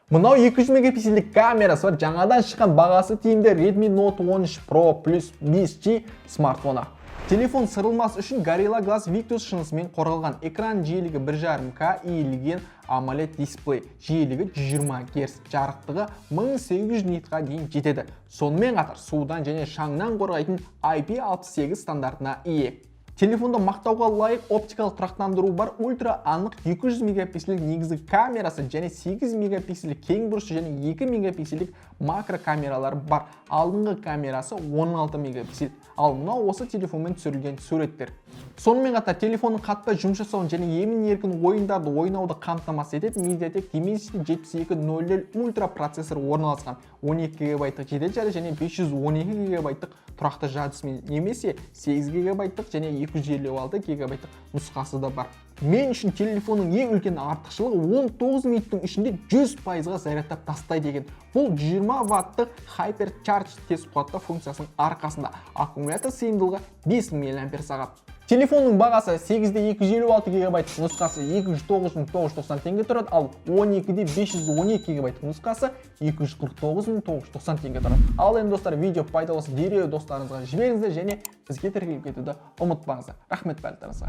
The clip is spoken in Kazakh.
Мынау 200 мегапиксельдік камерасы бар, жаңадан шыққан бағасы тиімді Redmi Note 13 Pro Plus 5G смартфоны. Телефон сырылмас үшін Gorilla Glass Victus шынысымен қорғалған. Экран жиілігі 1.5К, иілген AMOLED дисплей, жиілігі 120 Гц, жарықтығы 1800 нитқа дейін жетеді. Сонымен қатар судан және шаңнан қорғайтын IP68 стандартына ие. Телефонда мақтауға лайық оптикалық тұрақтандыру бар, ультра анық 200 мегапиксельдік негізгі камерасы және 8 мегапиксельдік кең бұрышты және 2 мегапиксельдік макро камералары бар. Алдыңғы камерасы 16 мегапиксель, ал мынау осы телефонмен түсірілген суреттер. Сонымен қатар телефонның қатпай жұмыс жасауын және емін-еркін ойындарды ойнауды қамтамасыз ететін MediaTek Dimensity 7200 ультра процессор орналасқан. 12 ГБ жедел жады және 512 ГБ тұрақты жадысымен, немесе 8 ГБ және 256 ГБ нұсқасы да бар. Мен үшін телефонның ең үлкен артықшылығы 19 минуттың ішінде 100%-ға зарядтап тастайды екен. Бұл 20 ваттық Hyper Charge тез қуатты функциясының арқасында. Аккумулятор сыйымдылығы 5000 мАч. Телефонның бағасы 8-де 256 ГБ нұсқасы 209.990 теңге тұрады, ал 12-де 512 ГБ нұсқасы 249.990 теңге тұрады. Ал енді достар, видео пайдалы болса дереу достарыңызға жіберіңіздер және бізге тіркеліп кетуді ұмытпаңыздар. Рахмет барлықтарыңызға.